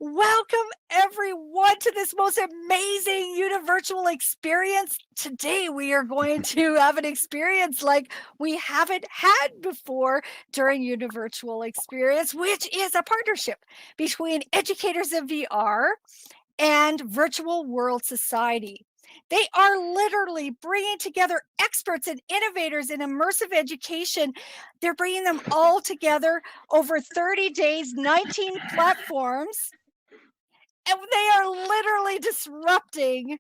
Welcome everyone to this most amazing univirtual experience. Today we are going to have an experience like we haven't had before during univirtual experience, which is a partnership between Educators in VR and Virtual World Society. They are literally bringing together experts and innovators in immersive education. They're bringing them all together over 30 days, 19 platforms, and they are literally disrupting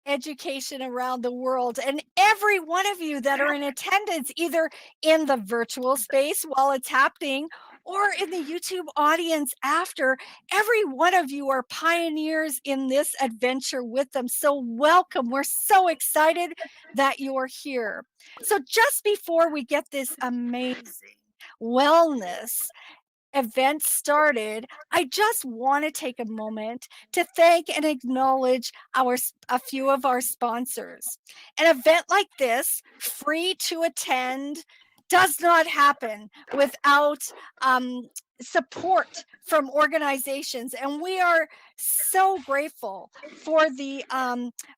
education around the world. And every one of you that are in attendance, either in the virtual space while it's happening or in the YouTube audience after, every one of you are pioneers in this adventure with them. So welcome. We're so excited that you're here. So just before we get this amazing wellness event started, I just want to take a moment to thank and acknowledge a few of our sponsors. An event like this, free to attend, does not happen without support from organizations, and we are so grateful for the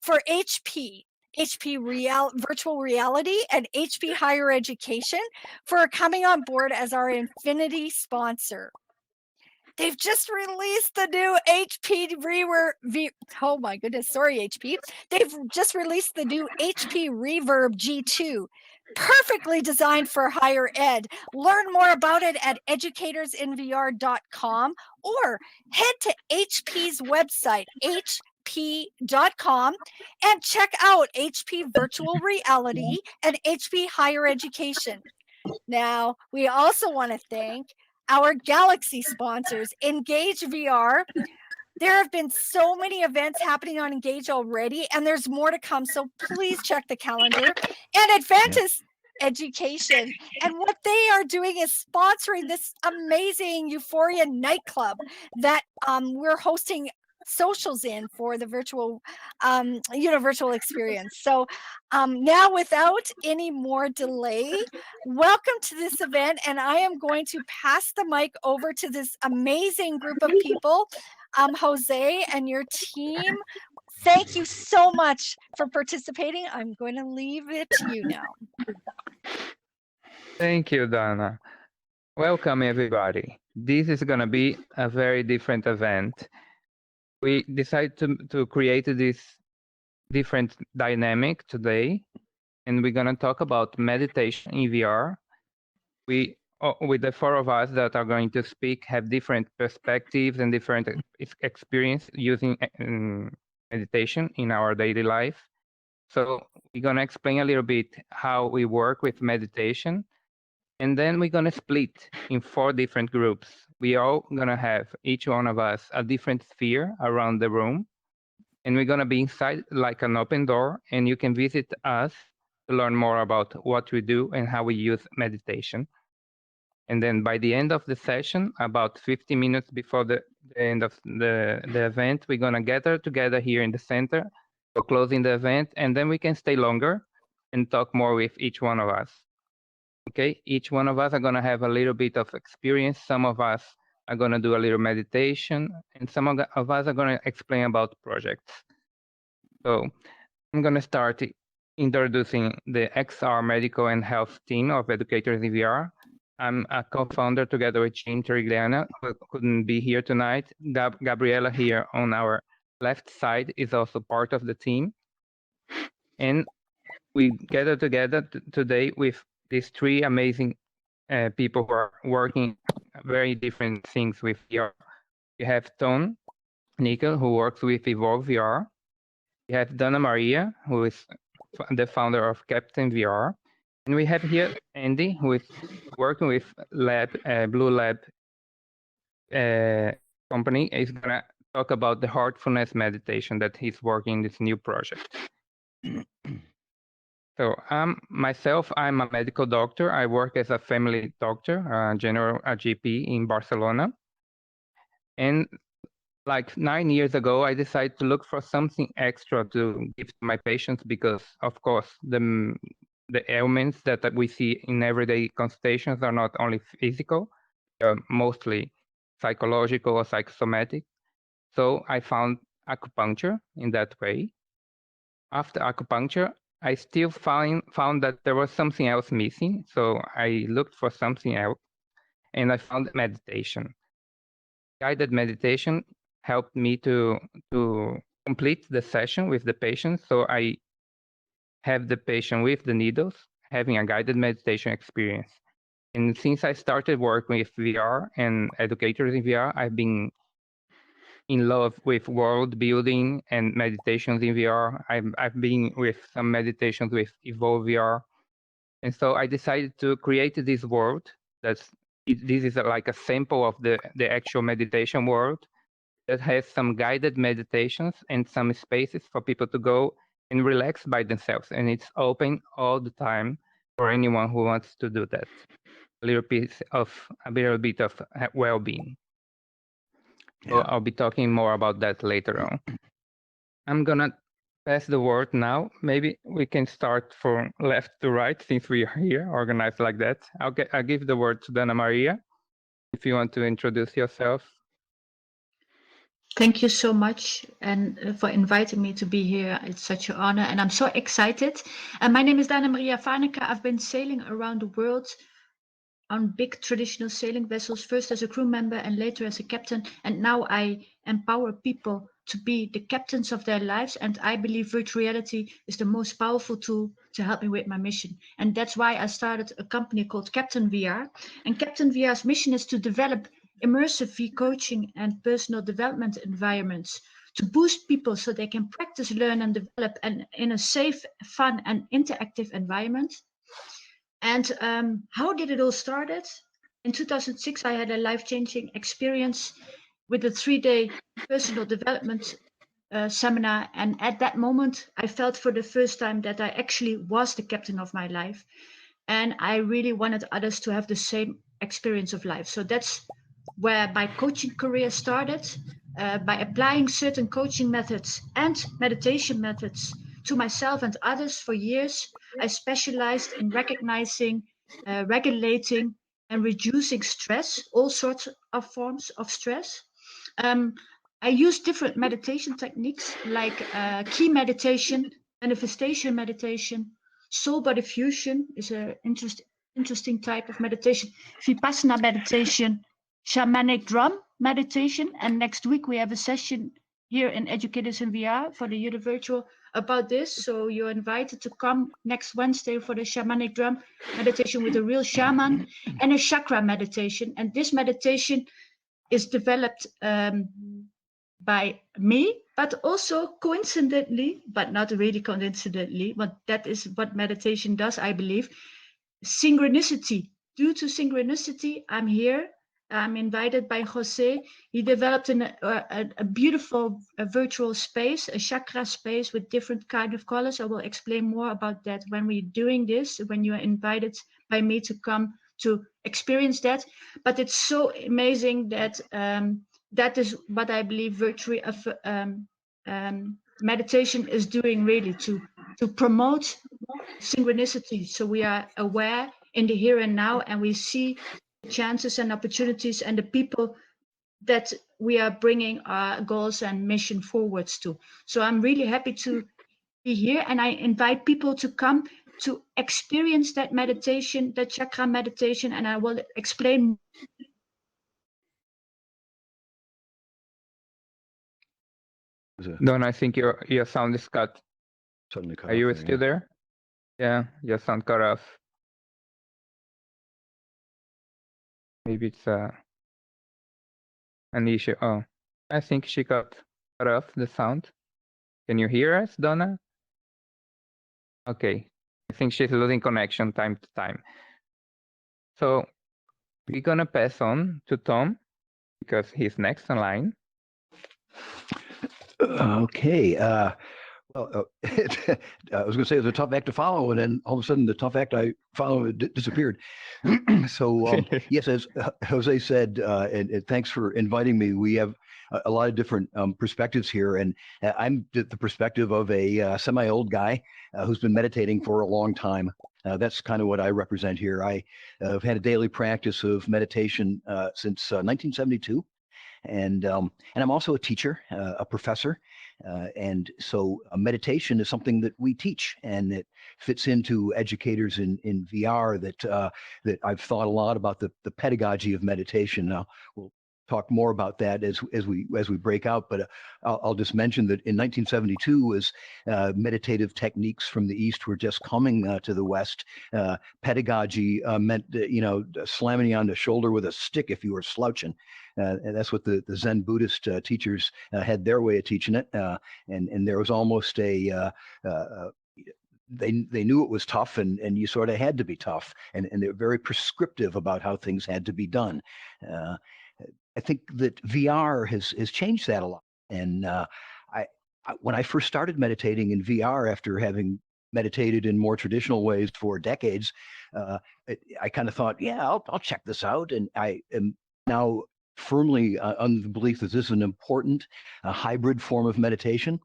for HP Virtual Reality and HP Higher Education for coming on board as our Infinity sponsor. They've just released the new HP oh my goodness, sorry HP. They've just released the new HP Reverb G2, perfectly designed for higher ed. Learn more about it at educatorsinvr.com or head to HP's website, hp.com, and check out HP Virtual Reality and HP Higher Education. Now, we also want to thank our Galaxy sponsors, Engage VR. There have been so many events happening on Engage already, and there's more to come, so please check the calendar. And Advantis Education, and what they are doing is sponsoring this amazing Euphoria nightclub that we're hosting socials in for the virtual universal experience. So now, without any more delay, welcome to this event, and I am going to pass the mic over to this amazing group of people. Jose and your team, thank you so much for participating. I'm going to leave it to you now. Thank you, Donna. Welcome, everybody. This is going to be a very different event. We decided to create this different dynamic today, and we're going to talk about meditation in VR. We, with the four of us that are going to speak, have different perspectives and different experience using meditation in our daily life. So we're going to explain a little bit how we work with meditation. And then we're going to split in 4 different groups. We all going to have, each one of us, a different sphere around the room. And we're going to be inside like an open door. And you can visit us to learn more about what we do and how we use meditation. And then by the end of the session, about 50 minutes before the end of the event, we're going to gather together here in the center for closing the event. And then we can stay longer and talk more with each one of us. Okay, each one of us are going to have a little bit of experience. Some of us are going to do a little meditation, and some of us are going to explain about projects. So I'm going to start introducing the XR Medical and Health team of Educators in VR. I'm a co-founder together with Jim Trigliana, who couldn't be here tonight. Gabriela here on our left side is also part of the team. And we gather together today with these 3 amazing people who are working very different things with VR. You have Tom Nickel, who works with Evolve VR. You have Donna Maria, who is the founder of Captain VR. And we have here Andy, who is working with Blue Lab company. He's going to talk about the heartfulness meditation that he's working in this new project. So myself, I'm a medical doctor. I work as a family doctor, general GP in Barcelona. And like 9 years ago, I decided to look for something extra to give to my patients because, of course, the ailments that we see in everyday consultations are not only physical, they're mostly psychological or psychosomatic. So I found acupuncture in that way. After acupuncture, I still found that there was something else missing. So I looked for something else and I found meditation. Guided meditation helped me to complete the session with the patient. So I have the patient with the needles having a guided meditation experience. And since I started working with VR and educators in VR, I've been in love with world building and meditations in VR. I've been with some meditations with Evolve VR. And so I decided to create this world this is like a sample of the actual meditation world that has some guided meditations and some spaces for people to go and relax by themselves. And it's open all the time for anyone who wants to do that. A little bit of well-being. So I'll be talking more about that later on. I'm gonna pass the word now. Maybe we can start from left to right since we are here organized like that. I'll give the word to Dana Maria. If you want to introduce yourself. Thank you so much and for inviting me to be here. It's such an honor and I'm so excited. And my name is Dana Maria Faneker. I've been sailing around the world on big traditional sailing vessels, first as a crew member and later as a captain. And now I empower people to be the captains of their lives. And I believe virtual reality is the most powerful tool to help me with my mission. And that's why I started a company called Captain VR. And Captain VR's mission is to develop immersive VR coaching and personal development environments to boost people so they can practice, learn, and develop in a safe, fun, and interactive environment. And how did it all started? In 2006, I had a life-changing experience with a 3-day personal development seminar. And at that moment, I felt for the first time that I actually was the captain of my life. And I really wanted others to have the same experience of life. So that's where my coaching career started, by applying certain coaching methods and meditation methods to myself and others for years. I specialized in recognizing, regulating, and reducing stress, all sorts of forms of stress. I use different meditation techniques like key meditation, manifestation meditation, soul body fusion is an interesting type of meditation, vipassana meditation, shamanic drum meditation. And next week we have a session here in Educators in VR for the Univirtual about this. So you're invited to come next Wednesday for the shamanic drum meditation with a real shaman and a chakra meditation. And this meditation is developed by me, but also coincidentally, but not really coincidentally, but that is what meditation does, I believe, synchronicity. Due to synchronicity, I'm here. I'm invited by José. He developed a beautiful virtual space, a chakra space with different kind of colors. I will explain more about that when we're doing this, when you are invited by me to come to experience that. But it's so amazing that that is what I believe virtual meditation is doing, really, to promote synchronicity. So we are aware in the here and now, and we see chances and opportunities and the people that we are bringing our goals and mission forwards to. So I'm really happy to be here, and I invite people to come to experience that meditation, that chakra meditation, and I will explain. Don, I think your sound is cut. Suddenly cut Are you off still there? Yeah, your sound cut off. Maybe it's an issue. Oh, I think she cut off the sound. Can you hear us, Donna? Okay, I think she's losing connection time to time. So we're gonna pass on to Tom because he's next in line. Okay. Well, I was going to say it was a tough act to follow, and then all of a sudden the tough act I followed disappeared. So yes, as Jose said, and thanks for inviting me. We have a lot of different perspectives here, and I'm the perspective of a semi-old guy who's been meditating for a long time. That's kind of what I represent here. I have had a daily practice of meditation since 1972. And I'm also a teacher, a professor. And so meditation is something that we teach, and it fits into educators in VR that I've thought a lot about the pedagogy of meditation. Now, we'll talk more about that as we break out, but I'll just mention that in 1972, as meditative techniques from the East were just coming to the West, pedagogy meant slamming you on the shoulder with a stick if you were slouching. And that's what the Zen Buddhist teachers had their way of teaching it, and there was almost a they knew it was tough, and you sort of had to be tough, and they're very prescriptive about how things had to be done. I think that VR has changed that a lot. And when I first started meditating in VR after having meditated in more traditional ways for decades, I kind of thought, yeah, I'll check this out. And I am now firmly on the belief that this is an important hybrid form of meditation.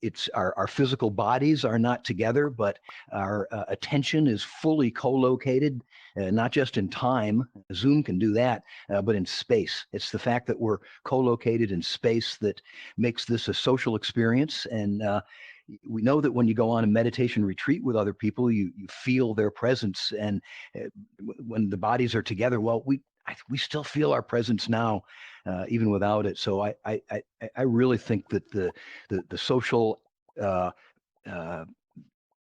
It's our physical bodies are not together, but our attention is fully co-located, not just in time. Zoom can do that, but in space. It's the fact that we're co-located in space that makes this a social experience. And we know that when you go on a meditation retreat with other people, you feel their presence. And when the bodies are together, well, we still feel our presence now, even without it. So I really think that the social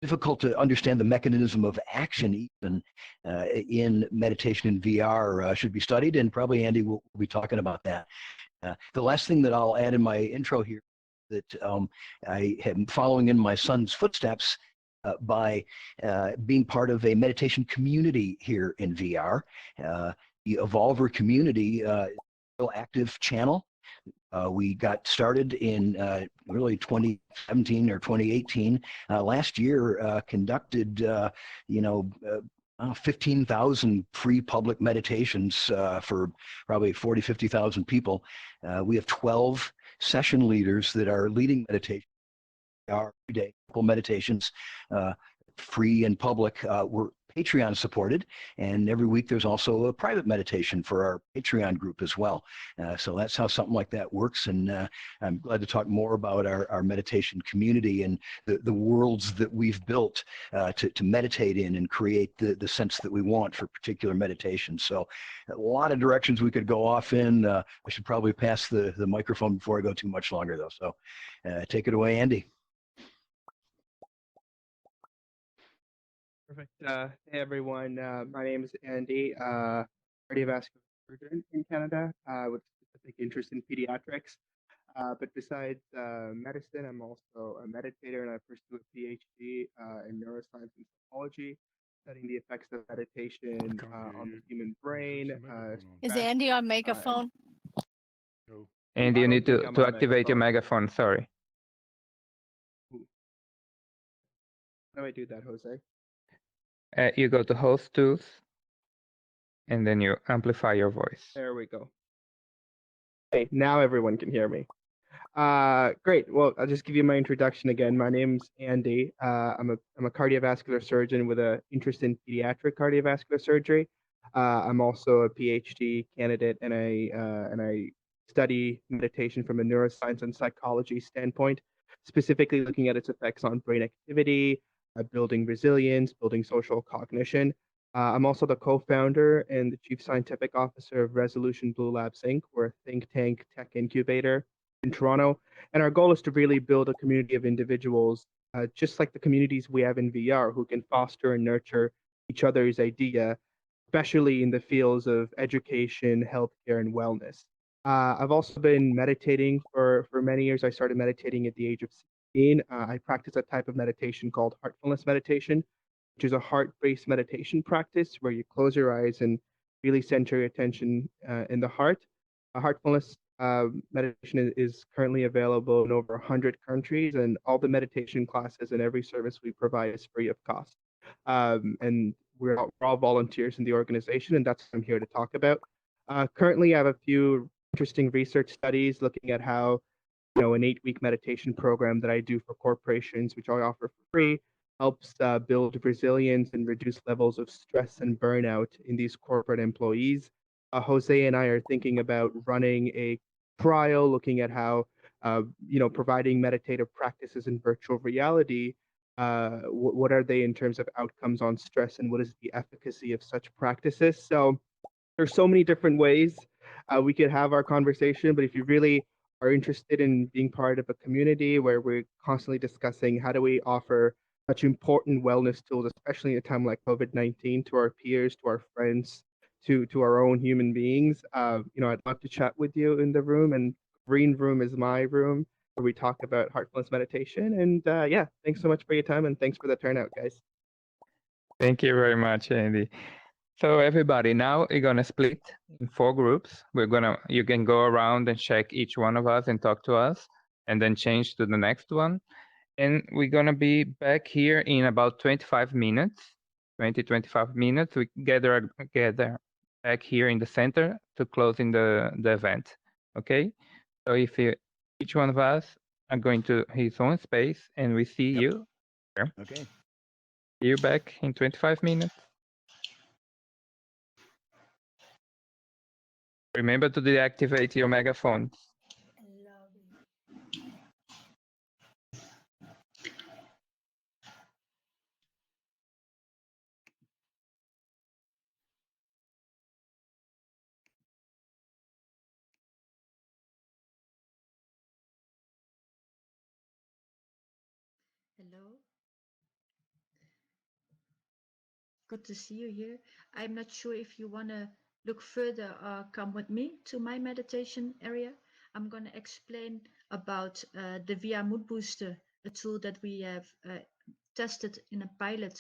difficult to understand the mechanism of action even in meditation in VR should be studied, and probably Andy will be talking about that. The last thing that I'll add in my intro here, that I am following in my son's footsteps by being part of a meditation community here in VR. The Evolver community, real active channel. We got started in really 2017 or 2018. Last year, conducted 15,000 free public meditations for probably 40, 50,000 people. We have 12 session leaders that are leading meditation. Every day, meditations, free and public. We're Patreon supported, and every week there's also a private meditation for our Patreon group as well. So that's how something like that works, and I'm glad to talk more about our meditation community and the worlds that we've built to meditate in and create the sense that we want for particular meditation. So a lot of directions we could go off in. I should probably pass the microphone before I go too much longer, though. So take it away, Andy. Perfect. Hey, everyone. My name is Andy, cardiovascular surgeon in Canada with specific interest in pediatrics. But besides medicine, I'm also a meditator, and I pursue a PhD in neuroscience and psychology, studying the effects of meditation on the human brain. Is stress, Andy on megaphone? Andy, you I don't need think to I'm on activate your megaphone. Sorry. How do I do that, Jose? You go to host tools, and then you amplify your voice. There we go. Okay, now everyone can hear me. Great. Well, I'll just give you my introduction again. My name's Andy. I'm a cardiovascular surgeon with an interest in pediatric cardiovascular surgery. I'm also a PhD candidate, and I study meditation from a neuroscience and psychology standpoint, specifically looking at its effects on brain activity, building resilience, building social cognition. I'm also the co-founder and the chief scientific officer of Resolution Blue Labs Inc. We're a think tank tech incubator in Toronto, and our goal is to really build a community of individuals, just like the communities we have in VR, who can foster and nurture each other's idea, especially in the fields of education, healthcare, and wellness. I've also been meditating for many years. I started meditating at the age of 16. I practice a type of meditation called heartfulness meditation, which is a heart-based meditation practice where you close your eyes and really center your attention in the heart. Heartfulness meditation is currently available in over 100 countries, and all the meditation classes and every service we provide is free of cost. And we're all volunteers in the organization, and that's what I'm here to talk about. Currently, I have a few interesting research studies looking at how, an 8-week meditation program that I do for corporations, which I offer for free, helps build resilience and reduce levels of stress and burnout in these corporate employees. Jose and I are thinking about running a trial, looking at how providing meditative practices in virtual reality. What are they in terms of outcomes on stress, and what is the efficacy of such practices? So there's so many different ways we could have our conversation, but if you really are interested in being part of a community where we're constantly discussing how do we offer such important wellness tools, especially in a time like COVID-19, to our peers, to our friends, to our own human beings, I'd love to chat with you in the room, and green room is my room where we talk about heartfulness meditation. And yeah, thanks so much for your time, and thanks for the turnout, guys. Thank you very much, Andy. So everybody, now we're gonna split in 4 groups. You can go around and check each one of us and talk to us, and then change to the next one. And we're gonna be back here in about 25 minutes, 25 minutes. We gather back here in the center to closing the event. Okay? So each one of us are going to his own space, and we see Yep. you. Okay. See you back in 25 minutes. Remember to deactivate your megaphones. Hello. Good to see you here. I'm not sure if you want to look further or come with me to my meditation area. I'm going to explain about the VR Mood Booster, a tool that we have tested in a pilot.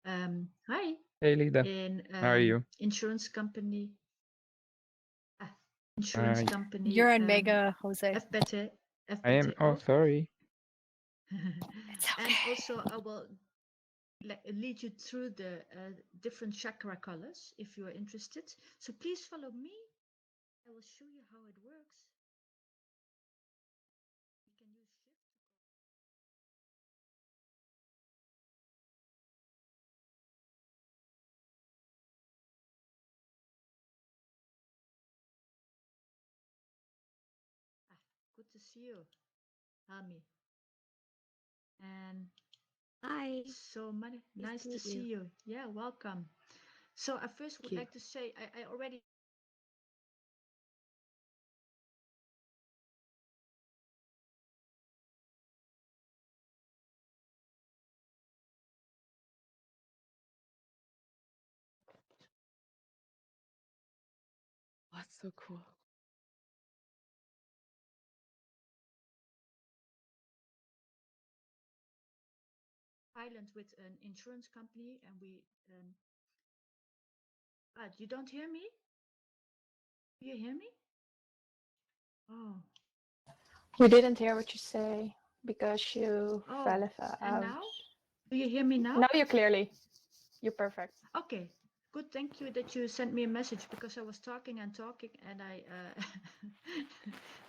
Hi. Hey, Lida. In How are you? insurance company. Insurance company. You're in Mega, Jose. FBT. I am. Oh, sorry. It's okay. And also I will lead you through the different chakra colors if you are interested. So please follow me. I will show you how it works. You can use shift. Good to see you, Hami. And Hi. so nice to see you. Yeah, welcome. So I first would like to say I already That's so cool. pilot with an insurance company, and we you don't hear me? Do you hear me? Oh. We didn't hear what you say because you Oh, fell and out. now? Do you hear me now? Now you're clearly. You're perfect. Okay, good. Thank you that you sent me a message, because I was talking and I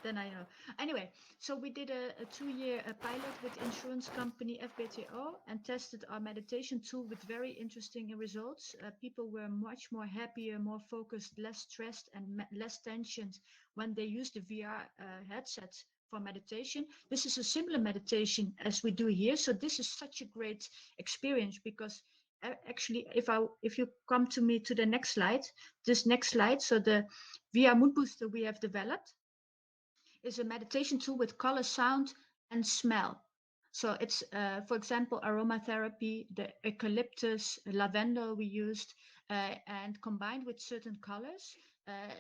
then I know. Anyway, so we did a 2-year pilot with insurance company FBTO and tested our meditation tool with very interesting results. People were much more happier, more focused, less stressed, and less tensioned when they used the VR headsets for meditation. This is a similar meditation as we do here, so this is such a great experience, because actually if you come to me to the next slide, so the VR Mood Booster we have developed is a meditation tool with color, sound, and smell. So it's for example aromatherapy, the eucalyptus, lavender we used, and combined with certain colors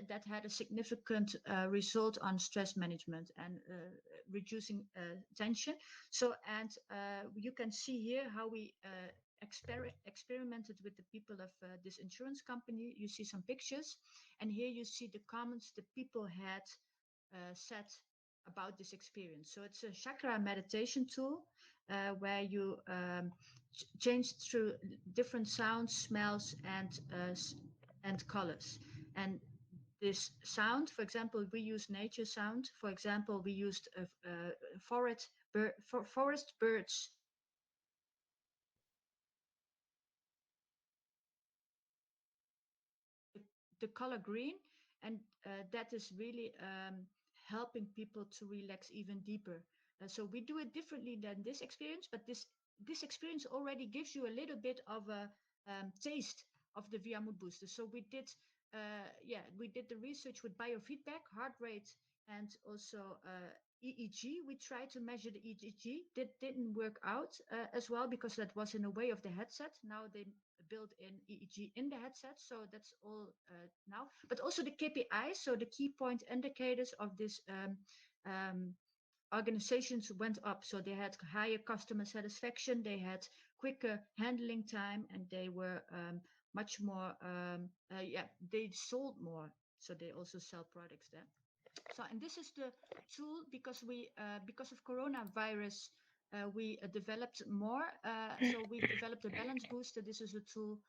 that had a significant result on stress management and reducing tension. So and you can see here how we experimented with the people of this insurance company. You see some pictures, and here you see the comments the people had said about this experience. So it's a chakra meditation tool where you change through different sounds, smells, and colors. And this sound, for example, we use nature sound. For example, we used forest birds. The color green and that is really helping people to relax even deeper. So we do it differently than this experience, but this experience already gives you a little bit of a taste of the VR mood booster. So we did the research with biofeedback, heart rate, and also EEG. We tried to measure the EEG. That didn't work out as well because that was in the way of the headset. Now they built in EEG in the headset, so that's all now. But also the KPIs, so the key point indicators of this organizations went up. So they had higher customer satisfaction, they had quicker handling time, and they were much more, they sold more. So they also sell products there. So, and this is the tool because because of coronavirus, we developed more. So we developed a balance booster. This is a tool.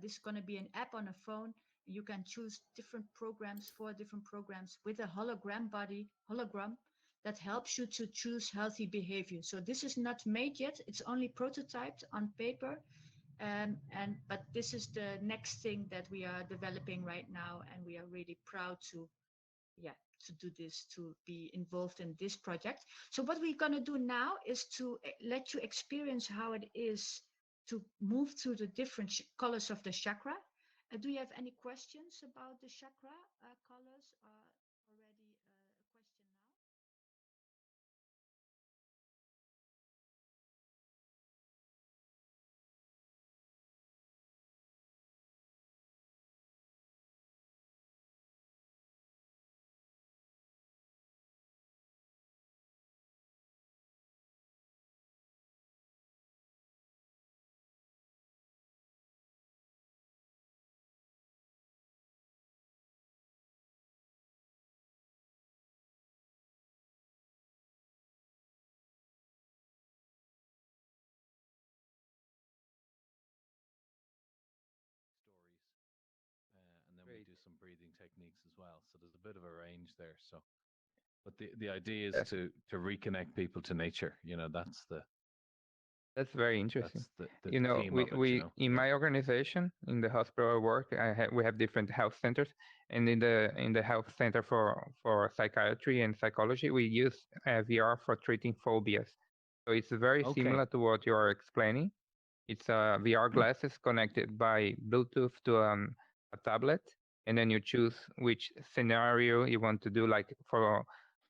This is going to be an app on a phone. You can choose different programs, 4 different programs with a hologram that helps you to choose healthy behavior. So this is not made yet. It's only prototyped on paper. But this is the next thing that we are developing right now. And we are really proud to do this, to be involved in this project. So what we're going to do now is to let you experience how it is to move through the different colors of the chakra. Do you have any questions about the chakra colors? Already a question now? stories, and then we Great. do some breathing techniques as well. So there's a bit of a range there. So, but the idea is Yes. to reconnect people to nature. You know, That's very interesting. that's the You know, theme we, of it. we You know, in my organization, in the hospital I work, we have different health centers, and in the health center for psychiatry and psychology, we use VR for treating phobias. So it's very Okay. similar to what you are explaining. It's VR glasses connected by Bluetooth to a tablet, and then you choose which scenario you want to do. Like for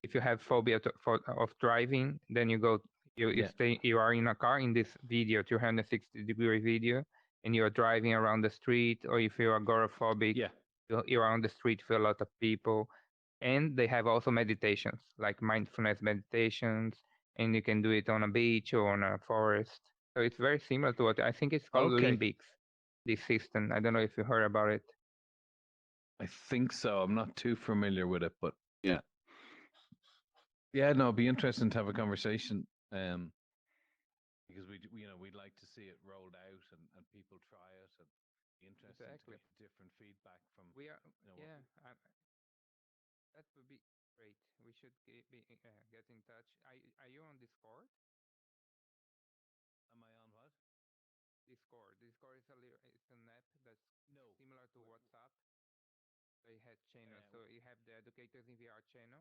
if you have phobia of driving, then you go Yeah. you are in a car in this video, 360-degree video, and you are driving around the street. Or if you are agoraphobic, Yeah. you're on the street with a lot of people. And they have also meditations, like mindfulness meditations, and you can do it on a beach or on a forest. So it's very similar to what I think it's called Okay. Limbics, this system. I don't know if you heard about it. I think so. I'm not too familiar with it, but yeah. Yeah, no, it'd be interesting to have a conversation. Because we'd like to see it rolled out and people try it, and be interesting Exactly. to get different feedback from. We are, You know, yeah, that would be great. We should get in touch. Are you on Discord? Am I on what? Discord. Discord is it's an app that's No. similar to WhatsApp. They had channel, so you have the Educators in VR channel.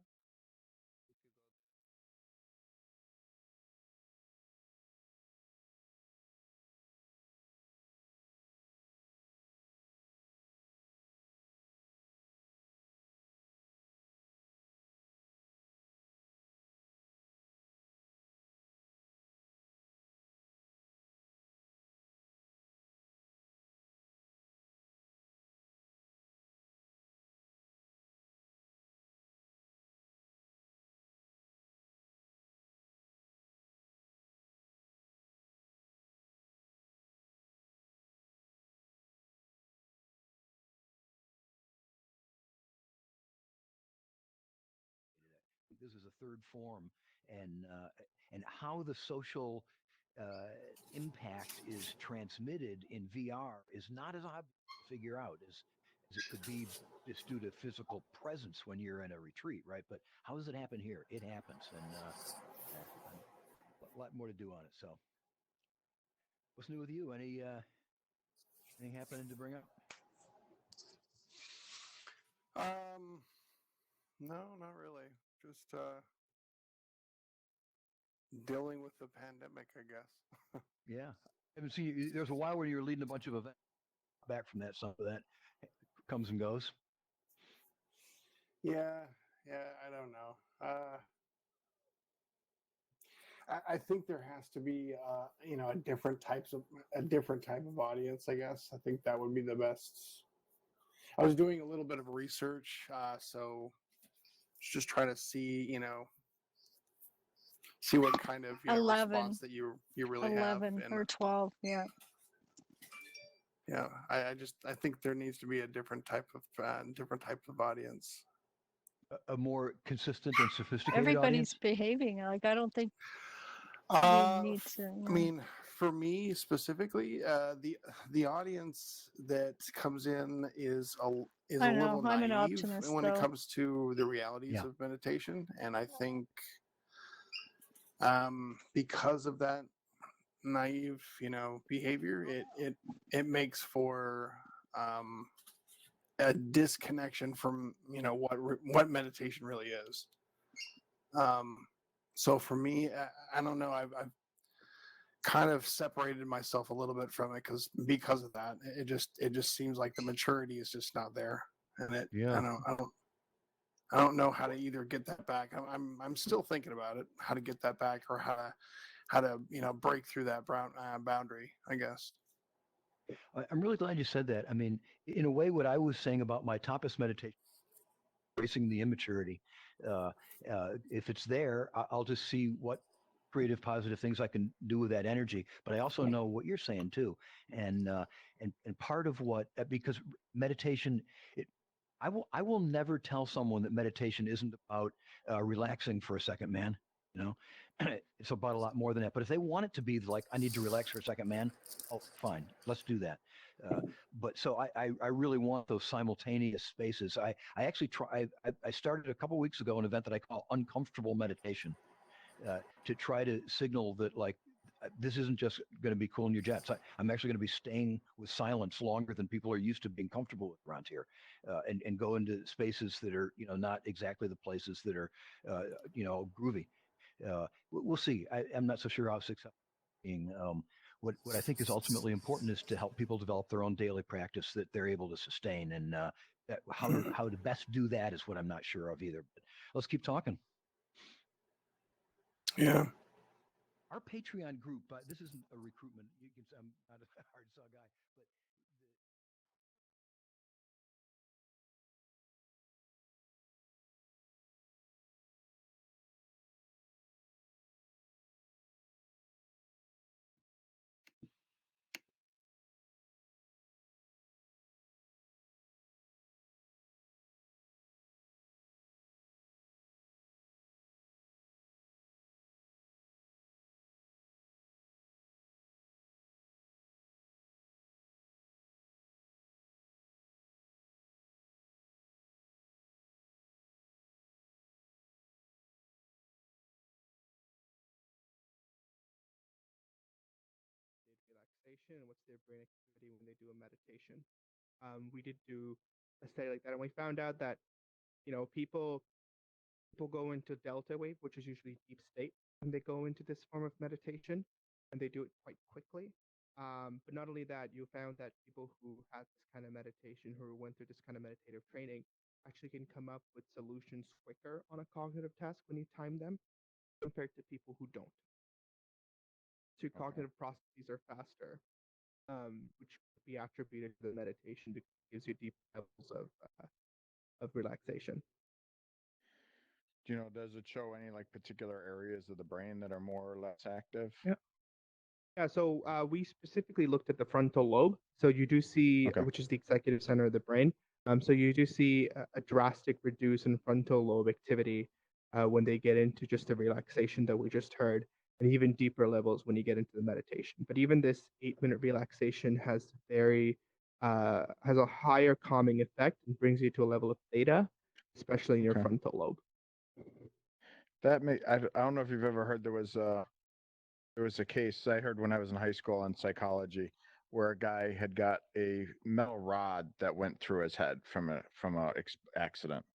If you go This is a third form, and how the social impact is transmitted in VR is not as obvious to figure out as it could be just due to physical presence when you're in a retreat, right? But how does it happen here? It happens, and a lot more to do on it. So, what's new with you? Anything happening to bring up? No, not really. Just dealing with the pandemic, I guess. Yeah. I haven't seen you. There's a while where you were leading a bunch of events. Back from that, some of that comes and goes. Yeah, I don't know. I think there has to be, a different type of audience. I guess I think that would be the best. I was doing a little bit of research, so just trying to see, see what kind of 11. response that you really have. 11 And or 12. Yeah. yeah, I think there needs to be a different type of audience. A more consistent and sophisticated Everybody's audience. behaving. Like, I don't think we need to. I mean, for me specifically, the audience that comes in is a I little know, I'm an naive optimist, when though. it comes to the realities Yeah. of meditation, and I think because of that naive, behavior, it makes for a disconnection from what meditation really is. So for me, I don't know. I've kind of separated myself a little bit from it because of that. It just seems like the maturity is just not there, and Yeah. I don't know how to either get that back. I'm still thinking about it, how to get that back, or how to break through that boundary, I guess. I'm really glad you said that. I mean, in a way, what I was saying about my tapas meditation, embracing the immaturity. If it's there, I'll just see what creative, positive things I can do with that energy. But I also know what you're saying too, and part of what because meditation, I will never tell someone that meditation isn't about relaxing for a second, man. You know, it's about a lot more than that. But if they want it to be like, I need to relax for a second, man. Oh, fine, let's do that. But so I really want those simultaneous spaces. I actually I started a couple weeks ago an event that I call uncomfortable meditation to try to signal that like this isn't just going to be cool in your jets. I'm actually going to be staying with silence longer than people are used to being comfortable with around here, and go into spaces that are not exactly the places that are groovy. We'll see. I'm not so sure how successful being. What I think is ultimately important is to help people develop their own daily practice that they're able to sustain, and how to best do that is what I'm not sure of either. But let's keep talking. Yeah. Our Patreon group. This isn't a recruitment. I'm not a hard sell guy, but. Relaxation and what's their brain activity when they do a meditation. We did do a study like that, and we found out that people go into delta wave, which is usually deep state, when they go into this form of meditation, and they do it quite quickly. But not only that, you found that people who had this kind of meditation, who went through this kind of meditative training, actually can come up with solutions quicker on a cognitive task when you time them, compared to people who don't. So cognitive processes are faster, which could be attributed to the meditation because it gives you deep levels of relaxation. Does it show any like particular areas of the brain that are more or less active? Yeah, so we specifically looked at the frontal lobe. So you do see, which is the executive center of the brain. So you do see a drastic reduce in frontal lobe activity when they get into just the relaxation that we just heard, and even deeper levels when you get into the meditation. But even this 8-minute relaxation has has a higher calming effect and brings you to a level of theta, especially in your frontal lobe. I don't know if you've ever heard there was a case I heard when I was in high school on psychology where a guy had got a metal rod that went through his head from a accident,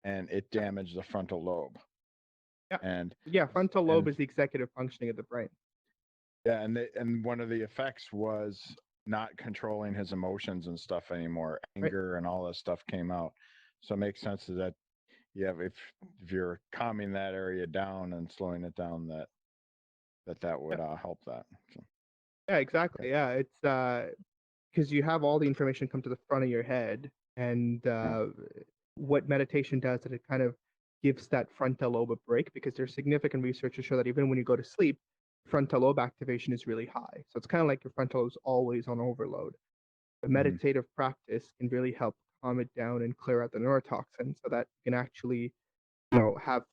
and it damaged the frontal lobe. Yeah. And Yeah, frontal lobe and- is the executive functioning of the brain. yeah, and one of the effects was not controlling his emotions and stuff anymore. Anger and all that stuff came out. So it makes sense that if you're calming that area down and slowing it down, that would help that. So. Yeah, exactly. Yeah, it's because you have all the information come to the front of your head, and what meditation does is it kind of gives that frontal lobe a break, because there's significant research to show that even when you go to sleep, frontal lobe activation is really high. So it's kind of like your frontal lobe is always on overload. The meditative practice can really help calm it down and clear out the neurotoxin, so that you can actually, have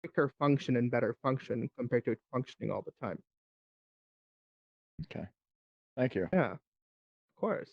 quicker function and better function compared to it functioning all the time. Okay. Thank you. Yeah, of course.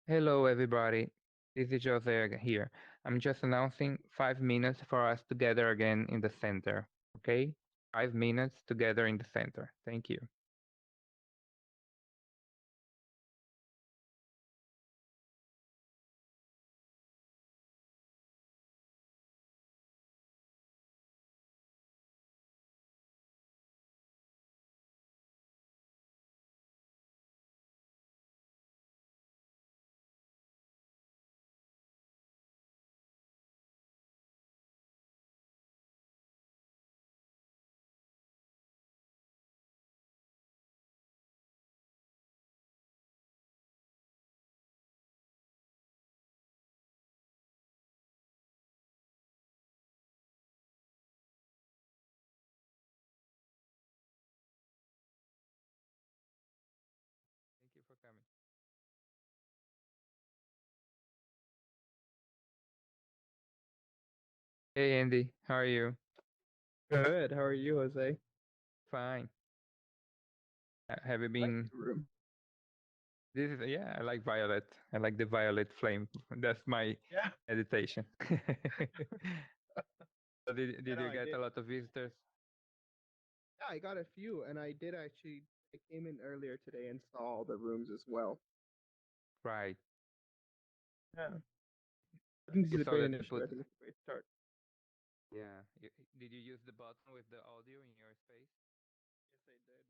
Hello, everybody. This is José here. I'm just announcing 5 minutes for us to gather again in the center. Okay? 5 minutes together in the center. Thank you. Thank you for coming. Hey, Andy. How are you? Good. How are you, Jose? Fine. Have you Like been? the room. This is, yeah, I like violet. I like the violet flame. That's my Yeah. meditation. So did no, you I get did. a lot of visitors? Yeah, I got a few, and I did actually. I came in earlier today and saw all the rooms as well. Right. Yeah. I think this You is a saw great that they initiative. put. I think it's a great start. Yeah. Did you use the button with the audio in your space? Yes, I did.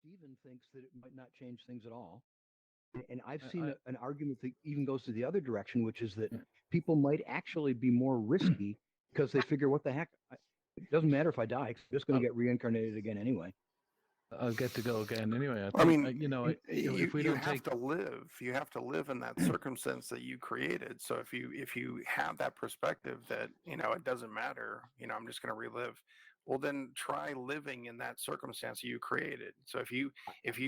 Stephen thinks that it might not change things at all. And I've seen an argument that even goes to the other direction, which is that people might actually be more risky because they figure, what the heck? It doesn't matter if I die, 'cause I'm just going to get reincarnated again anyway. I'll get to go again anyway. I mean, if we you don't have take, to live. You have to live in that circumstance that you created. So if you have that perspective that it doesn't matter, I'm just going to relive. Well, then try living in that circumstance that you created. So if you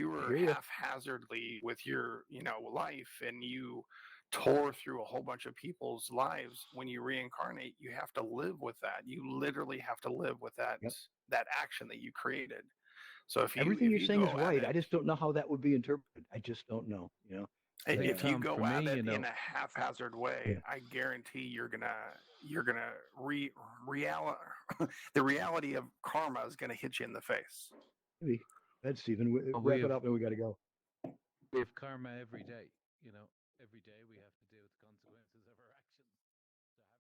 were hear ya. haphazardly with your life and you tore through a whole bunch of people's lives, when you reincarnate, you have to live with that. You literally have to live with that Yep. that action that you created. So Everything you're saying is go at right. it, I just don't know how that would be interpreted. I just don't know. I think, if you Tom, go for at me, it in a haphazard way, Yeah. I guarantee you're gonna reality the reality of karma is gonna hit you in the face. Maybe. That's Stephen. Well, Wrap it up and we got to go. we have karma every day. Every day we have to deal with the consequences of our actions. So having to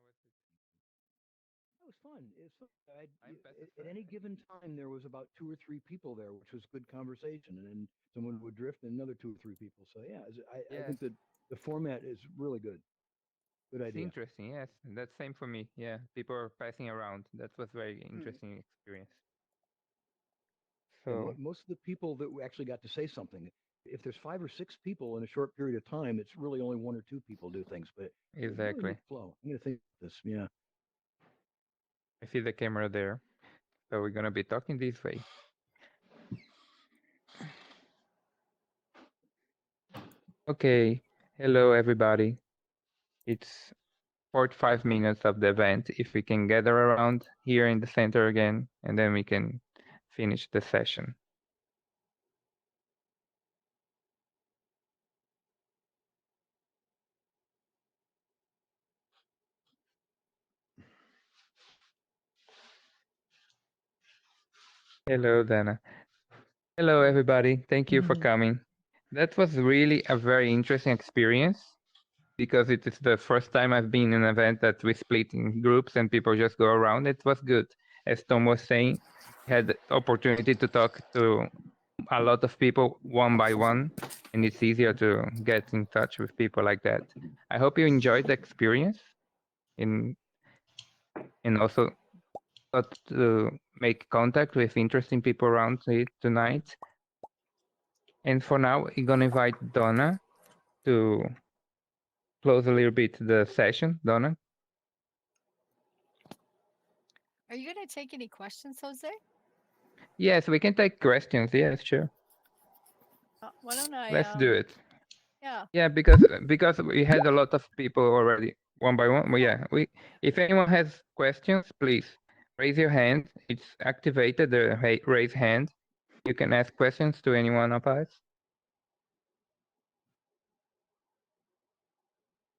deal with it in How was it? That was fun. It was fun. I'm At any given time, there was about 2 or 3 people there, which was good conversation. And then someone would drift and another 2 or 3 people. So yeah, I Yes. think that the format is really good. Good It's idea. interesting. Yes, that's same for me. Yeah, people are passing around. That was very interesting experience. Yeah, So most of the people that actually got to say something, if there's 5 or 6 people in a short period of time, it's really only 1 or 2 people do things, but it was really exactly, neat flow. I'm gonna think of this. Yeah. I see the camera there. So we're gonna be talking this way. Okay. Hello, everybody. It's 45 minutes of the event. If we can gather around here in the center again, and then we can finish the session. Hello, Dana. Hello, everybody. Thank you for coming. That was really a very interesting experience because it is the first time I've been in an event that we split in groups and people just go around. It was good. As Tom was saying, had the opportunity to talk to a lot of people one by one, and it's easier to get in touch with people like that. I hope you enjoyed the experience and also got to make contact with interesting people around it tonight. And for now, we're gonna invite Donna to close a little bit the session. Donna? Are you going to take any questions, Jose? Yes, we can take questions. Yes, sure. Why don't I? Let's do it. Yeah. Yeah, because we had a lot of people already one by one. Well, yeah, if anyone has questions, please raise your hand. It's activated, the raise hand. You can ask questions to any one of us.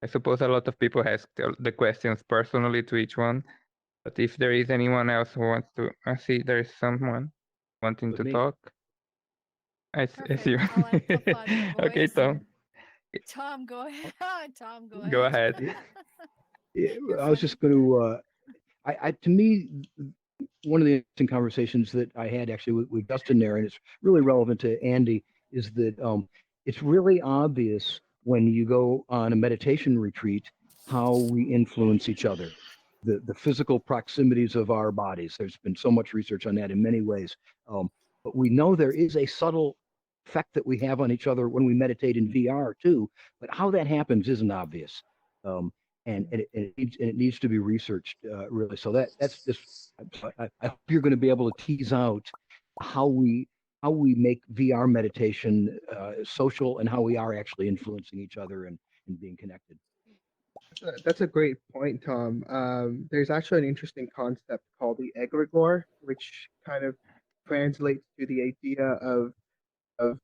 I suppose a lot of people ask the questions personally to each one. But if there is anyone else who wants to, I see there is someone wanting With to me. talk. I see you. Perfect. I'll amplify my Okay, voice. Tom, Tom, go ahead. Tom, go go ahead. ahead. Yeah, You're I was funny. just going to, to me, one of the interesting conversations that I had actually with Justin there, and it's really relevant to Andy, is that it's really obvious when you go on a meditation retreat how we influence each other, the physical proximities of our bodies. There's been so much research on that in many ways, but we know there is a subtle effect that we have on each other when we meditate in VR too. But how that happens isn't obvious. And it needs to be researched really. So that's just I hope you're going to be able to tease out how we make VR meditation social and how we are actually influencing each other and being connected. That's a great point, Tom. There's actually an interesting concept called the egregore, which kind of translates to the idea of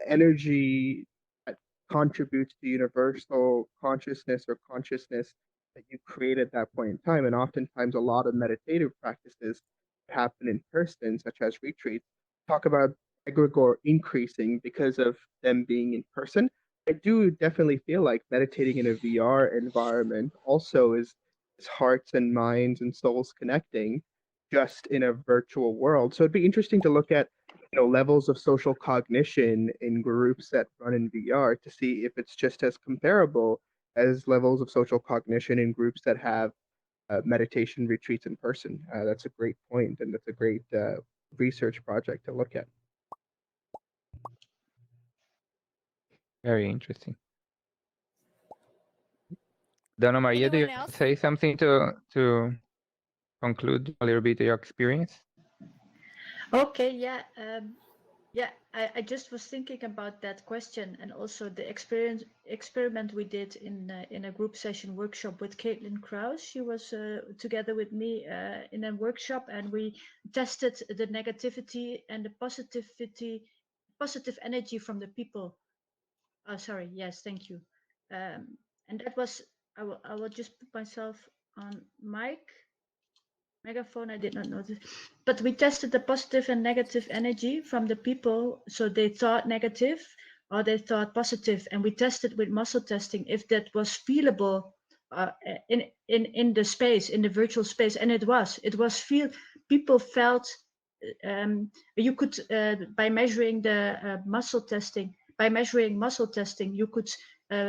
energy that contributes to universal consciousness or consciousness that you create at that point in time. And oftentimes, a lot of meditative practices that happen in person, such as retreats, talk about egregore increasing because of them being in person. I do definitely feel like meditating in a VR environment also is hearts and minds and souls connecting just in a virtual world. So it'd be interesting to look at levels of social cognition in groups that run in VR to see if it's just as comparable as levels of social cognition in groups that have meditation retreats in person. That's a great point, and that's a great research project to look at. Very interesting. Donna Maria, do you Anyone else? say something to conclude a little bit of your experience? Okay, yeah. Yeah, I just was thinking about that question and also the experiment we did in a group session workshop with Caitlin Krause. She was together with me in a workshop, and we tested the negativity and the positive energy from the people. Oh, sorry. Yes, thank you. And that was, I will just put myself on megaphone. I did not notice, but we tested the positive and negative energy from the people. So they thought negative or they thought positive, and we tested with muscle testing if that was feelable in the space, in the virtual space, and it was people felt you could by measuring the muscle testing, you could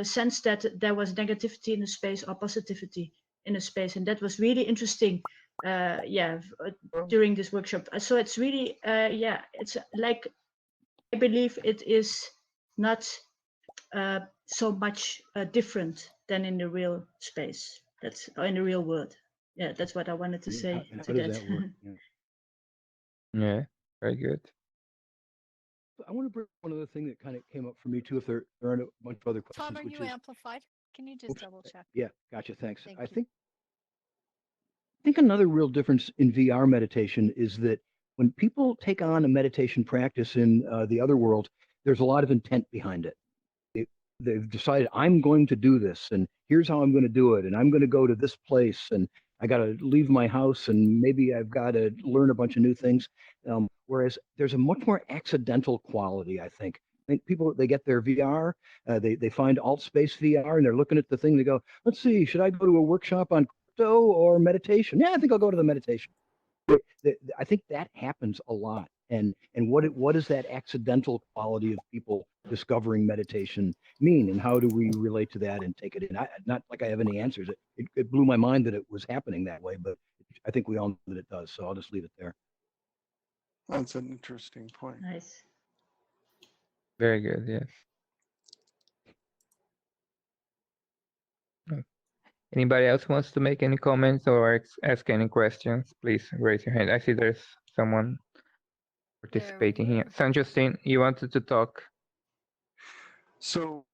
sense that there was negativity in a space or positivity in a space, and that was really interesting. During this workshop. So it's really, it's like, I believe it is not so much different than in the real space. That's in the real world. Yeah, that's what I wanted to say. How to does that. that work? Yeah. Yeah, very good. I want to bring one other thing that kind of came up for me too, if there aren't a bunch of other questions. Tom, are which you is, amplified? Can you just Oops. double check? Yeah, gotcha. Thanks. Thank I you. think another real difference in VR meditation is that when people take on a meditation practice in the other world, there's a lot of intent behind it. They've decided, I'm going to do this, and here's how I'm going to do it, and I'm going to go to this place, and I got to leave my house, and maybe I've got to learn a bunch of new things. Whereas there's a much more accidental quality, I think. I think people, they get their VR, they find ALTSPACEVR, and they're looking at the thing, they go, let's see, should I go to a workshop on crypto or meditation? Yeah, I think I'll go to the meditation. I think that happens a lot. And what does that accidental quality of people discovering meditation mean, and how do we relate to that and take it in? Not like I have any answers. It blew my mind that it was happening that way, but I think we all know that it does. So I'll just leave it there. That's an interesting point. Nice. Very good, yes. Anybody else wants to make any comments or ask any questions? Please raise your hand. I see there's someone participating here. San Justin, you wanted to talk? So,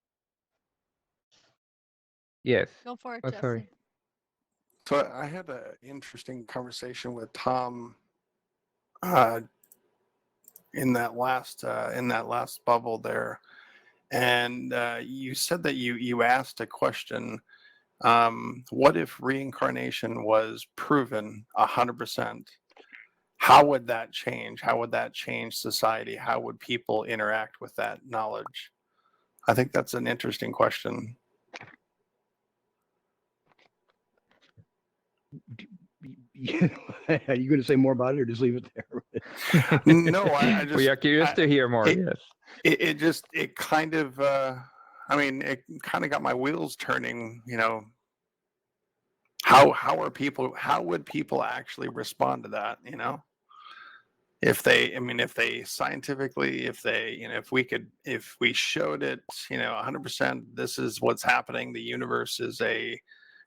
Yes. Go for it, Oh, Jesse. sorry. so I had an interesting conversation with Tom in that last bubble there, and you said that you asked a question. What if reincarnation was proven 100%? How would that change? How would that change society? How would people interact with that knowledge? I think that's an interesting question. Are you going to say more about it, or just leave it there? No, I just, we are curious to hear more. Yes. It kind of, it kind of got my wheels turning. How would people actually respond to that? If they scientifically, if we showed it, 100%, this is what's happening. The universe is a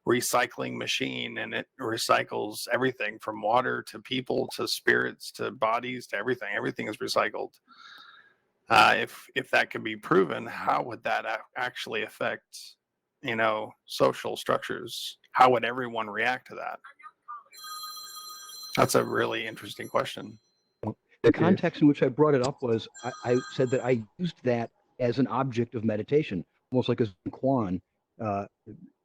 recycling machine, and it recycles everything from water to people to spirits to bodies to everything. Everything is recycled. If that could be proven, how would that actually affect, social structures? How would everyone react to that? That's a really interesting question. The context in which I brought it up was I said that I used that as an object of meditation, almost like a Quan,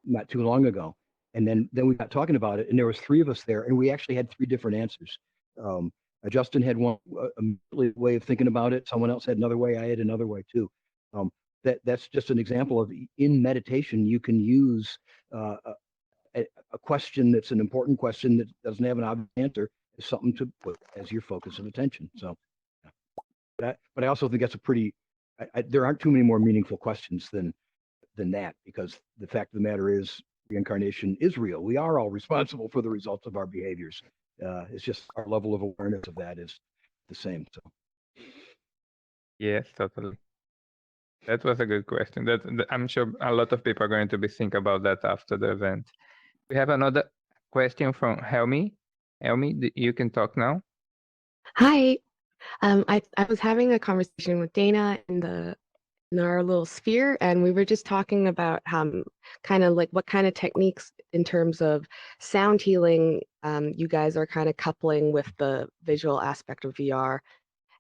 not too long ago. And then we got talking about it, and there was 3 of us there, and we actually had 3 different answers. Justin had one way of thinking about it. Someone else had another way. I had another way too. That's just an example of, in meditation, you can use a question that's an important question that doesn't have an obvious answer as something to put as your focus of attention. So, but I also think that's a pretty. There aren't too many more meaningful questions than that, because the fact of the matter is, reincarnation is real. We are all responsible for the results of our behaviors. It's just our level of awareness of that is the same. So. Yes, totally. That was a good question. I'm sure a lot of people are going to be thinking about that after the event. We have another question from Helmi. Helmi, you can talk now. Hi. I was having a conversation with Dana in our little sphere, and we were just talking about kind of like what kind of techniques in terms of sound healing you guys are kind of coupling with the visual aspect of VR,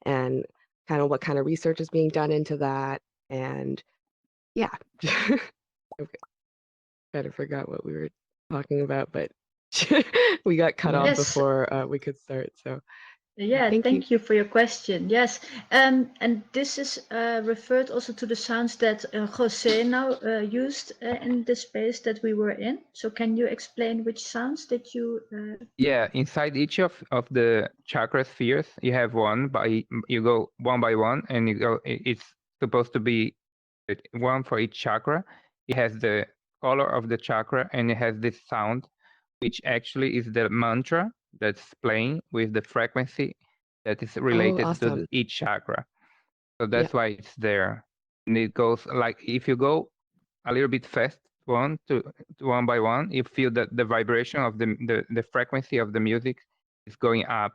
and kind of what kind of research is being done into that. And yeah, okay. Kind of forgot what we were talking about, but we got cut off before we could start. So yeah, thank you for your question. Yes, and this is referred also to the sounds that José now used in the space that we were in. So can you explain which sounds that you? Yeah, inside each of the chakra spheres, you have you go one by one, and you go. It's supposed to be one for each chakra, it has the color of the chakra and it has this sound, which actually is the mantra that's playing with the frequency that is Oh, related to awesome. each chakra. So Yeah. that's why it's there. And it goes like, if you go a little bit fast, one by one, you feel that the vibration of the frequency of the music is going up.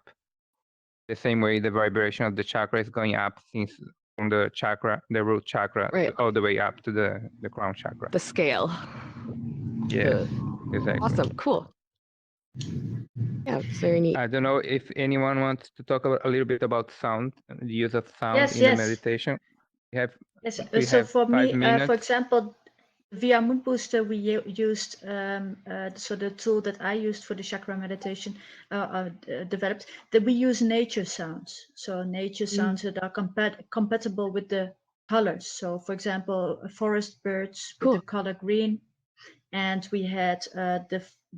The same way the vibration of the chakra is going up since from the chakra, the root chakra, Right. all the way up to the crown chakra. The scale. Yes, exactly. Awesome. Cool. Yeah, it's very neat. I don't know if anyone wants to talk a little bit about sound, the use of sound Yes, in the yes. meditation. Yes. We So have for 5 me, for minutes. example, via Mood Booster, we used so the tool that I used for the chakra meditation developed, that we use nature sounds. So nature sounds that are compatible with the colors. So for example, forest birds with the Cool. color green, and we had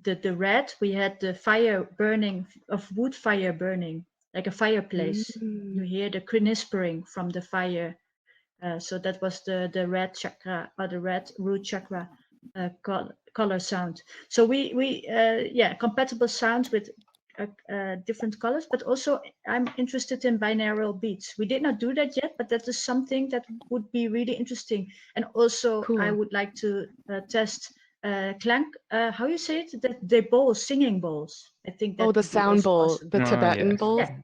the red. We had the fire burning of wood fire burning like a fireplace. You hear the whispering from the fire. So that was the red chakra or the red root chakra color sound. So we compatible sounds with different colors, but also I'm interested in binaural beats. We did not do that yet, but that is something that would be really interesting. And also I Cool. would like to test clank. How you say it? That they bowls, singing bowls. I think that Oh, the would be sound also bowl, awesome. the Tibetan Yes. bowls Yeah.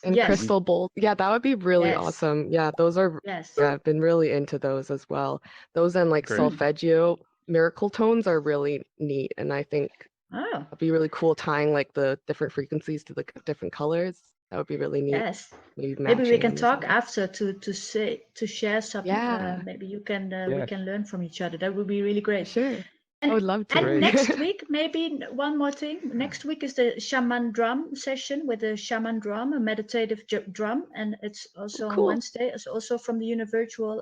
and Yes. crystal bowls. Yeah, that would be really Yes. awesome. Yeah, those are, Yes. yeah, I've been really into those as well. Those and like Great. solfeggio miracle tones are really neat. And I think Oh, it'd be really cool tying like the different frequencies to the different colors. That would be really neat. yes. Maybe Maybe we matching can them as talk well. after to share some. Yeah, Maybe you can we Yes. can learn from each other. That would be really for great. sure. I And would love to. and Great. next week, maybe one more thing. Next week is the shaman drum session with the shaman drum, a meditative drum, and it's also on Cool. Wednesday. It's also from the Univirtual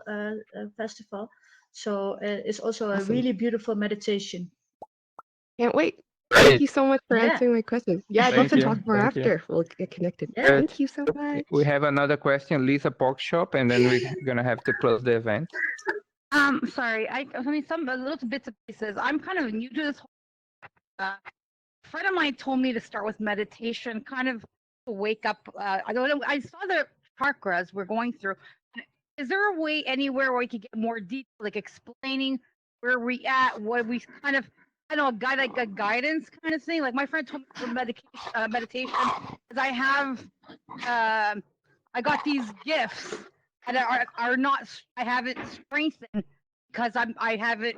Festival. So it's also a Awesome. really beautiful meditation. Can't wait. Great. Thank you so much for Yeah. answering my question. Yeah, I'd love Thank to you. talk more Thank you. after. We'll get connected. Yeah. Thank you so much. We have another question, Lisa Porkshop, and then we're gonna have to close the event. Sorry, I mean some little bits and pieces. I'm kind of new to this. A friend of mine told me to start with meditation, kind of to wake up. I don't know. I saw the chakras we're going through. Is there a way anywhere where we could get more detail, like explaining where we at, what we kind of, I don't know, like a guidance kind of thing? Like my friend told me for meditation, because I have, I got these gifts that are not, I haven't strengthened because I haven't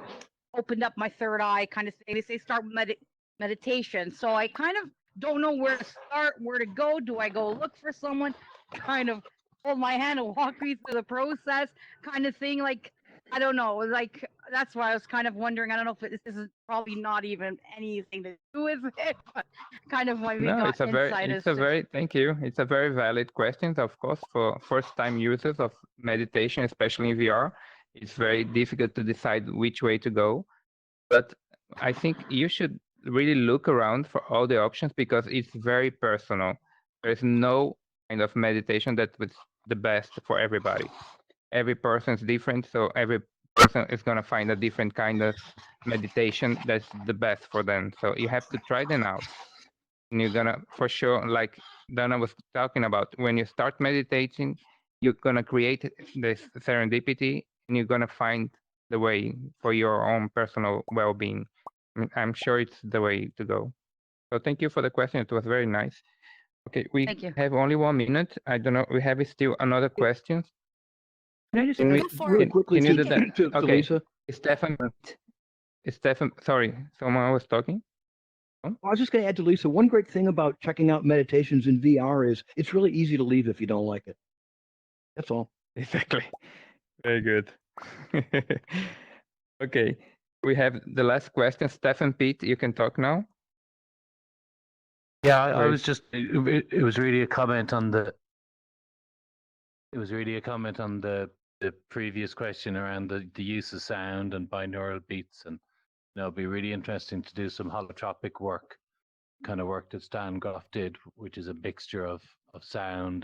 opened up my third eye kind of thing. They say start with meditation. So I kind of don't know where to start, where to go. Do I go look for someone to kind of hold my hand and walk me through the process kind of thing? Like, I don't know. Like, that's why I was kind of wondering. I don't know if this is probably not even anything to do with it, but kind of why we No, got it's a very, insight as it's a to very, thank you. It's a very valid question, of course, for first-time users of meditation, especially in VR. It's very difficult to decide which way to go. But I think you should really look around for all the options because it's very personal. There's no kind of meditation that was the best for everybody. Every person is different, so every person is going to find a different kind of meditation that's the best for them. So you have to try them out. And you're going to, for sure, like Dana was talking about, when you start meditating, you're going to create this serendipity and you're going to find the way for your own personal well-being. I'm sure it's the way to go. So thank you for the question. It was very nice. Okay, we Thank you. have only 1 minute. I don't know. We have still another question. Can I just Can we- add Go for really it. quickly can you to, do that? to Okay. Lisa? Stefan, sorry, someone was talking. Well, I was just going to add to Lisa, one great thing about checking out meditations in VR is it's really easy to leave if you don't like it. That's all. Exactly. Very good. Okay, we have the last question. Stefan, Pete, you can talk now. Yeah, I Great. was just, it was really a comment on the, the previous question around the use of sound and binaural beats, and it'd be really interesting to do some holotropic work, kind of work that Stan Groff did, which is a mixture of sound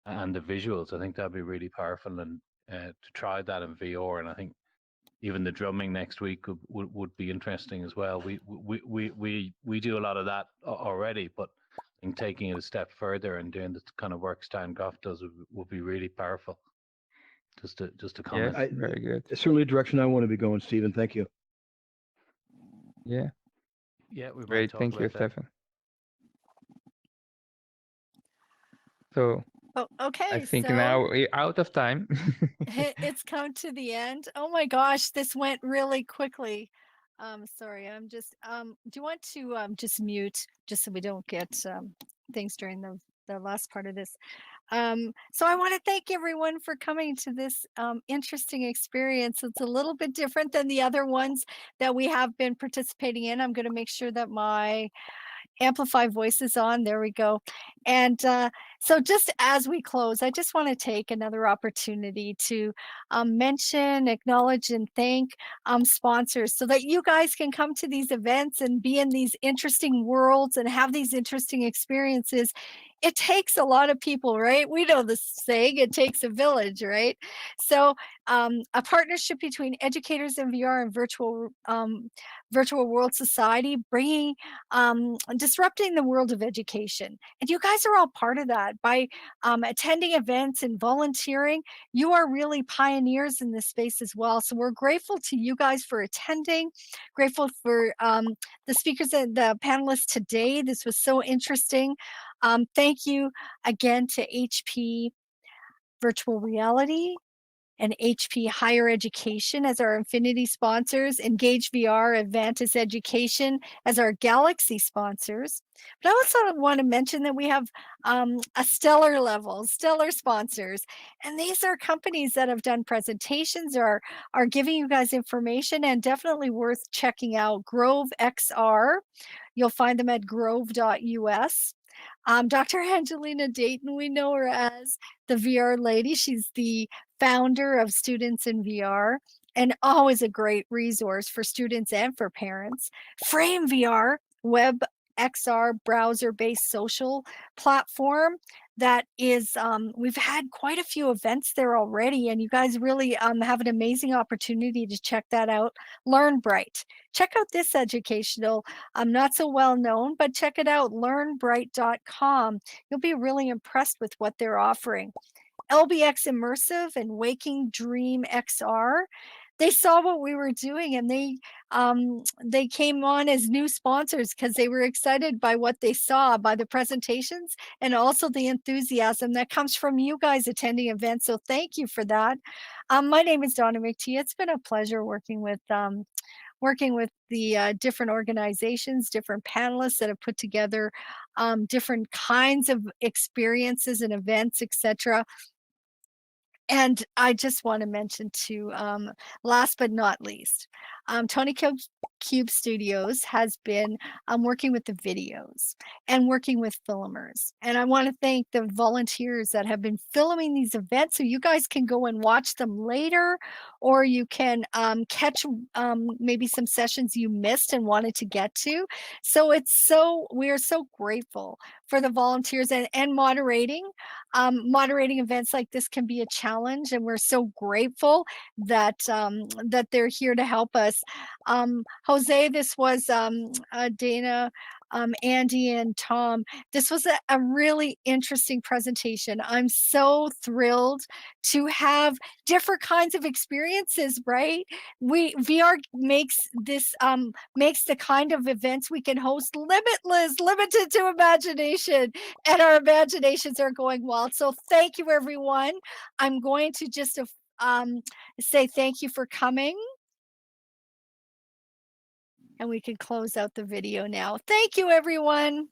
and the visuals. I think that'd be really powerful, and to try that in VR. And I think even the drumming next week would be interesting as well. We do a lot of that already, but I think taking it a step further and doing the kind of work Stan Goff does would be really powerful. Just a Yes, comment. very good. It's certainly a direction I want to be going, Stephen. Thank you. Yeah, Yeah, we might great. talk Thank you, about that. Stefan. So Oh, I okay. think So now we're out of time. it's come to the end. Oh my gosh, this went really quickly. Sorry, I'm just do you want to just mute just so we don't get things during the last part of this? So I want to thank everyone for coming to this interesting experience. It's a little bit different than the other ones that we have been participating in. I'm going to make sure that my amplify voices on. There we go. And so just as we close, I just want to take another opportunity to mention, acknowledge, and thank sponsors so that you guys can come to these events and be in these interesting worlds and have these interesting experiences. It takes a lot of people, right? We know this saying, it takes a village, right? So a partnership between Educators in VR and Virtual World Society, bringing disrupting the world of education. And you guys are all part of that. By attending events and volunteering, you are really pioneers in this space as well. So we're grateful to you guys for attending, grateful for the speakers and the panelists today. This was so interesting. Thank you again to HP Virtual Reality and HP Higher Education as our Infinity sponsors, Engage VR, Advantis Education as our Galaxy sponsors. But I also want to mention that we have a stellar level, stellar sponsors. And these are companies that have done presentations or are giving you guys information, and definitely worth checking out. Grove XR, you'll find them at grove.us. Dr. Angelina Dayton, we know her as the VR lady. She's the founder of Students in VR and always a great resource for students and for parents. Frame VR, web XR browser-based social platform that is, we've had quite a few events there already, and you guys really have an amazing opportunity to check that out. Learn Bright. Check out this educational, not so well known, but check it out, learnbright.com. You'll be really impressed with what they're offering. LBX Immersive and Waking Dream XR. They saw what we were doing, and they came on as new sponsors because they were excited by what they saw, by the presentations, and also the enthusiasm that comes from you guys attending events. So thank you for that. My name is Donna McTee. It's been a pleasure working with the different organizations, different panelists that have put together different kinds of experiences and events, etc. And I just want to mention too, last but not least, Tony Cube Studios has been working with the videos and working with filmers. And I want to thank the volunteers that have been filming these events, so you guys can go and watch them later, or you can catch maybe some sessions you missed and wanted to get to. So we are so grateful for the volunteers and moderating. Moderating events like this can be a challenge, and we're so grateful that that they're here to help us. Jose, this was Dana, Andy, and Tom. This was a really interesting presentation. I'm so thrilled to have different kinds of experiences, right? VR makes this makes the kind of events we can host limitless, limited to imagination, and our imaginations are going wild. So thank you, everyone. I'm going to just say thank you for coming. And we can close out the video now. Thank you, everyone.